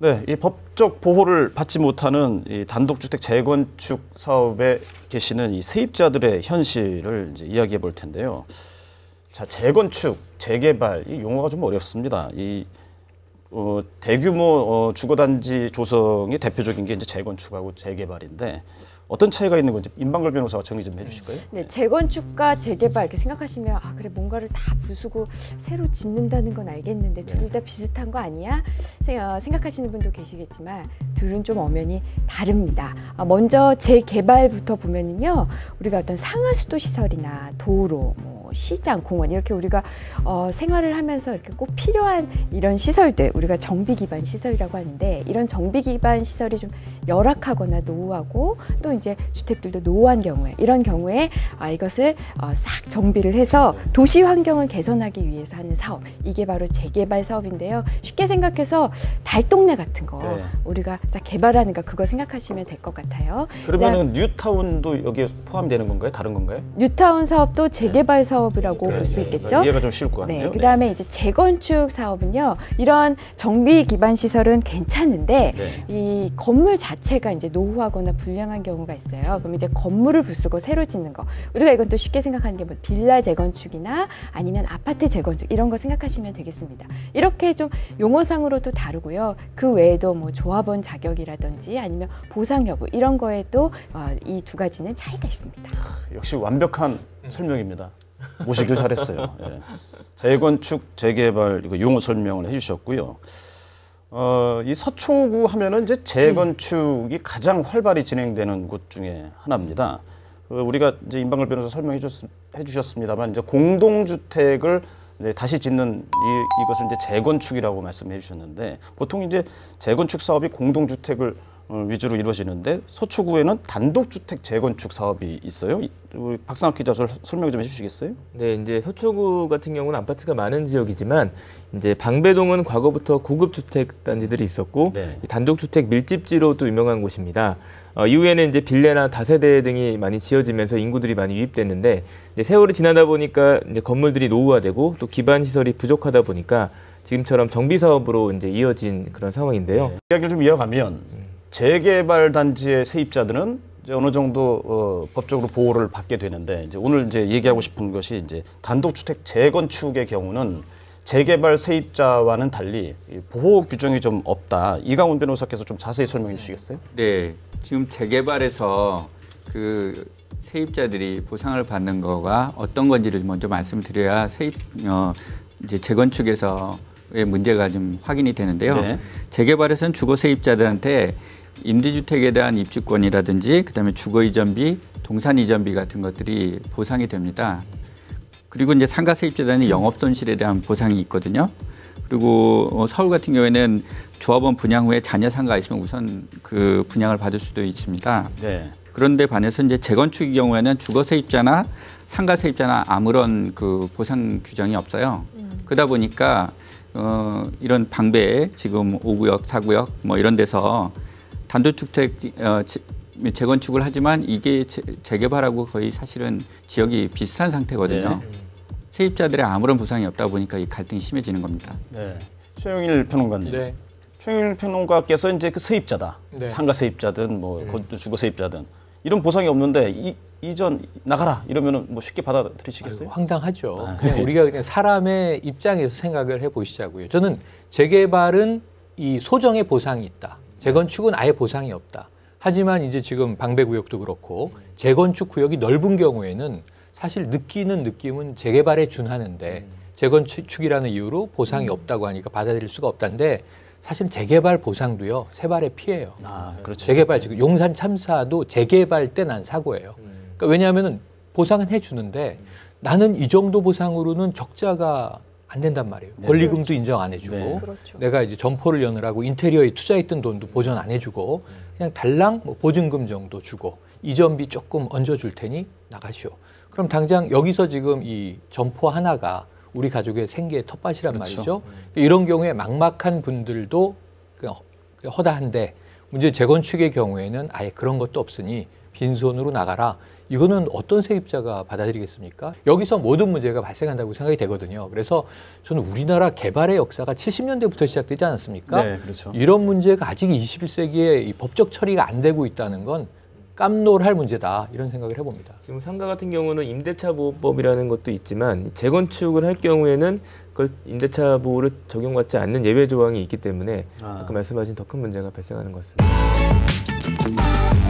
네, 이 법적 보호를 받지 못하는 이 단독주택 재건축 사업에 계시는 이 세입자들의 현실을 이제 이야기해 볼 텐데요. 자, 재건축, 재개발, 이 용어가 좀 어렵습니다. 이 대규모 주거단지 조성의 대표적인 게 이제 재건축하고 재개발인데 어떤 차이가 있는 건지 임방글 변호사가 정리 좀 해주실까요? 네, 재건축과 재개발 이렇게 생각하시면 아 그래 뭔가를 다 부수고 새로 짓는다는 건 알겠는데 둘 다 비슷한 거 아니야? 생각하시는 분도 계시겠지만 둘은 좀 엄연히 다릅니다. 먼저 재개발부터 보면은요, 우리가 어떤 상하수도 시설이나 도로, 시장, 공원 이렇게 우리가 생활을 하면서 이렇게 꼭 필요한 이런 시설들, 우리가 정비 기반 시설이라고 하는데 이런 정비 기반 시설이 좀 열악하거나 노후하고 또 이제 주택들도 노후한 경우에 이런 경우에 이것을 싹 정비를 해서 도시 환경을 개선하기 위해서 하는 사업, 이게 바로 재개발 사업인데요. 쉽게 생각해서 달동네 같은 거 우리가 싹 개발하는 거 그거 생각하시면 될 것 같아요. 그러면은 뉴타운도 여기에 포함되는 건가요? 다른 건가요? 뉴타운 사업도 재개발 사업이라고 볼 수 있겠죠. 이해가 좀 쉬울 것 같네요. 네, 그다음에 이제 재건축 사업은요, 이런 정비 기반 시설은 괜찮은데 이 건물 자체가 이제 노후하거나 불량한 경우가 있어요. 그럼 이제 건물을 부수고 새로 짓는 거, 우리가 이건 또 쉽게 생각하는 게 뭐 빌라 재건축이나 아니면 아파트 재건축 이런 거 생각하시면 되겠습니다. 이렇게 좀 용어상으로도 다르고요. 그 외에도 뭐 조합원 자격이라든지 아니면 보상 여부 이런 거에도 이 두 가지는 차이가 있습니다. 역시 완벽한 설명입니다. 모시길 잘했어요. 예. 재건축, 재개발 이거 용어 설명을 해주셨고요. 이 서초구 하면은 이제 재건축이 가장 활발히 진행되는 곳 중에 하나입니다. 우리가 이제 임방글 변호사 설명해 주셨습니다만 이제 공동주택을 이제 다시 짓는 이것을 이제 재건축이라고 말씀해 주셨는데 보통 이제 재건축 사업이 공동주택을 위주로 이루어지는데 서초구에는 단독주택 재건축 사업이 있어요. 우리 박상학 기자 설명 좀 해주시겠어요? 네, 이제 서초구 같은 경우는 아파트가 많은 지역이지만 이제 방배동은 과거부터 고급 주택 단지들이 있었고 단독주택 밀집지로 또 유명한 곳입니다. 이후에는 이제 빌레나 다세대 등이 많이 지어지면서 인구들이 많이 유입됐는데 이제 세월이 지나다 보니까 이제 건물들이 노후화되고 또 기반 시설이 부족하다 보니까 지금처럼 정비 사업으로 이제 이어진 그런 상황인데요. 이야기를 좀 이어가면 재개발 단지의 세입자들은 이제 어느 정도 법적으로 보호를 받게 되는데 이제 오늘 이제 얘기하고 싶은 것이 이제 단독주택 재건축의 경우는 재개발 세입자와는 달리 보호 규정이 좀 없다. 이강훈 변호사께서 좀 자세히 설명해 주시겠어요? 네, 지금 재개발에서 그 세입자들이 보상을 받는 거가 어떤 건지를 먼저 말씀드려야 이제 재건축에서의 문제가 좀 확인이 되는데요. 재개발에서는 주거 세입자들한테 임대주택에 대한 입주권이라든지 그다음에 주거 이전비, 동산 이전비 같은 것들이 보상이 됩니다. 그리고 이제 상가 세입자들은 영업 손실에 대한 보상이 있거든요. 그리고 서울 같은 경우에는 조합원 분양 후에 자녀 상가가 있으면 우선 그 분양을 받을 수도 있습니다. 그런데 반해서 이제 재건축의 경우에는 주거 세입자나 상가 세입자나 아무런 그 보상 규정이 없어요. 그러다 보니까 이런 방배 지금 5구역, 4구역 뭐 이런 데서 단독주택 재건축을 하지만 이게 재개발하고 거의 사실은 지역이 비슷한 상태거든요. 세입자들의 아무런 보상이 없다 보니까 이 갈등이 심해지는 겁니다. 최영일 평론가님. 최영일 평론가께서 이제 그 세입자다. 상가 세입자든 뭐 주거 세입자든 이런 보상이 없는데 이전 나가라 이러면은 뭐 쉽게 받아들이시겠어요? 황당하죠. 우리가 그냥 사람의 입장에서 생각을 해보시자고요. 저는 재개발은 이 소정의 보상이 있다. 재건축은 아예 보상이 없다. 하지만 이제 지금 방배구역도 그렇고 재건축 구역이 넓은 경우에는 사실 느끼는 느낌은 재개발에 준하는데 재건축이라는 이유로 보상이 없다고 하니까 받아들일 수가 없다는데 사실 재개발 보상도요 세발의 피해예요. 그렇죠. 재개발 지금 용산 참사도 재개발 때 난 사고예요. 그러니까 왜냐하면은 보상은 해주는데 나는 이 정도 보상으로는 적자가 안 된단 말이에요. 권리금도 인정 안 해주고 내가 이제 점포를 여느라고 인테리어에 투자했던 돈도 보전 안 해주고 그냥 달랑 뭐 보증금 정도 주고 이전비 조금 얹어줄 테니 나가시오. 그럼 당장 여기서 지금 이 점포 하나가 우리 가족의 생계의 텃밭이란 말이죠. 이런 경우에 막막한 분들도 그냥 허다한데 문제 재건축의 경우에는 아예 그런 것도 없으니 빈손으로 나가라. 이거는 어떤 세입자가 받아들이겠습니까? 여기서 모든 문제가 발생한다고 생각이 되거든요. 그래서 저는 우리나라 개발의 역사가 70년대부터 시작되지 않았습니까? 네, 그렇죠. 이런 문제가 아직 21세기에 이 법적 처리가 안 되고 있다는 건 깜놀할 문제다 이런 생각을 해봅니다. 지금 상가 같은 경우는 임대차 보호법이라는 것도 있지만 재건축을 할 경우에는 그걸 임대차 보호를 적용받지 않는 예외 조항이 있기 때문에 아까 말씀하신 더 큰 문제가 발생하는 것 같습니다.